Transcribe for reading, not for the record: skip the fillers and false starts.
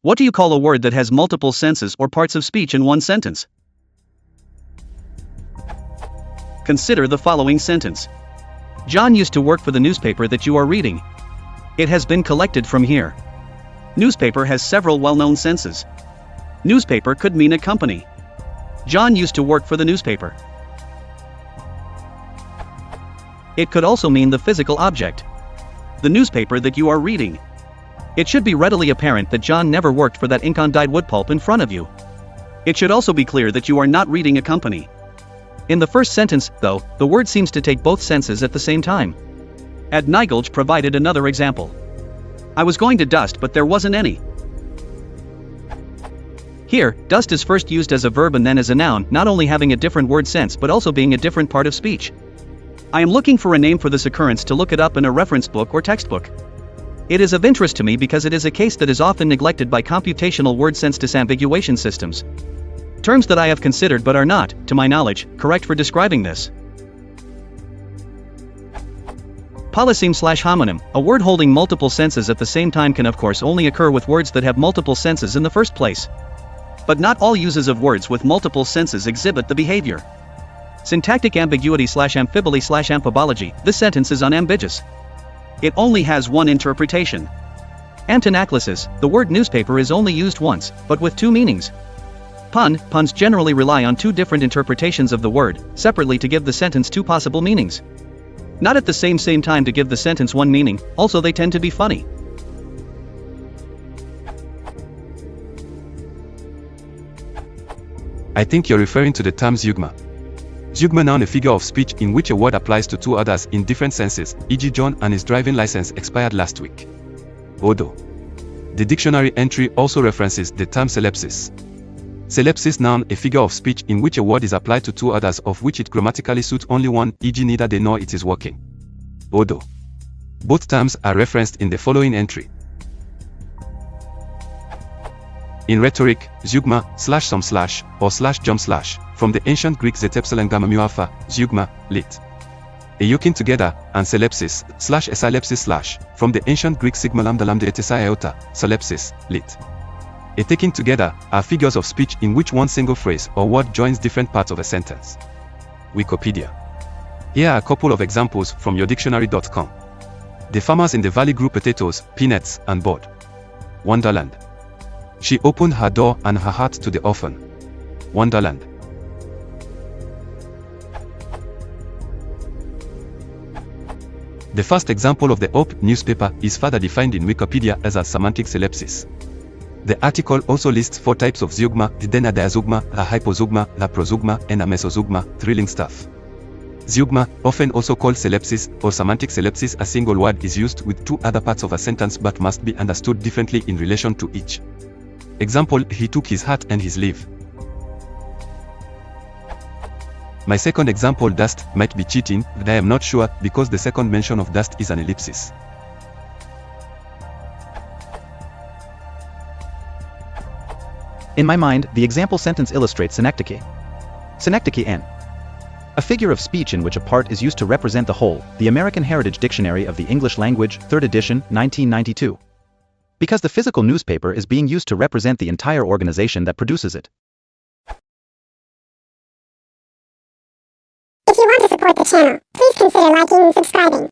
What do you call a word that has multiple senses or parts of speech in one sentence? Consider the following sentence. John used to work for the newspaper that you are reading. It has been collected from here. Newspaper has several well-known senses. Newspaper could mean a company. John used to work for the newspaper. It could also mean the physical object. The newspaper that you are reading. It should be readily apparent that John never worked for that ink on dyed wood pulp in front of you. It should also be clear that you are not reading a company. In the first sentence, though, the word seems to take both senses at the same time. Ad Nigel provided another example. I was going to dust but there wasn't any. Here, dust is first used as a verb and then as a noun, not only having a different word sense but also being a different part of speech. I am looking for a name for this occurrence to look it up in a reference book or textbook. It is of interest to me because it is a case that is often neglected by computational word sense disambiguation systems. Terms that I have considered but are not, to my knowledge, correct for describing this. Polyseme/homonym, a word holding multiple senses at the same time can of course only occur with words that have multiple senses in the first place. But not all uses of words with multiple senses exhibit the behavior. Syntactic ambiguity/amphibole/amphibology, this sentence is unambiguous. It only has one interpretation. Antinaclasis, the word newspaper is only used once, but with two meanings. Puns generally rely on two different interpretations of the word, separately to give the sentence two possible meanings. Not at the same time to give the sentence one meaning, also they tend to be funny. I think you're referring to the term zeugma. Zeugma, noun, a figure of speech in which a word applies to two others in different senses, e.g. John and his driving license expired last week. Although the dictionary entry also references the term cellepsis. Cellepsis, noun, a figure of speech in which a word is applied to two others of which it grammatically suits only one, e.g. neither they nor it is working. Although both terms are referenced in the following entry. In rhetoric, zeugma, /some/ or /jump/ from the ancient Greek zetepsilon gamma mu alpha, zeugma, lit. A yoking together, and cellepsis, /esalepsis/ from the ancient Greek sigma lambda lambda eta iota, solepsis, lit. A taking together are figures of speech in which one single phrase or word joins different parts of a sentence. Wikipedia. Here are a couple of examples from yourdictionary.com. The farmers in the valley grew potatoes, peanuts, and board. Wonderland. She opened her door and her heart to the orphan. Wonderland. The first example of the OP newspaper is further defined in Wikipedia as a semantic cellepsis. The article also lists 4 types of zeugma, the diazeugma, a hypozeugma, la prozeugma, and a mesozeugma, thrilling stuff. Zeugma, often also called cellepsis or semantic cellepsis, a single word is used with 2 other parts of a sentence but must be understood differently in relation to each. Example, he took his hat and his leave. My second example, dust, might be cheating, but I am not sure because the second mention of dust is an ellipsis. In my mind, the example sentence illustrates synecdoche. Synecdoche N. A figure of speech in which a part is used to represent the whole, the American Heritage Dictionary of the English Language, 3rd edition, 1992. Because the physical newspaper is being used to represent the entire organization that produces it. If you want to support the channel, please consider liking and subscribing.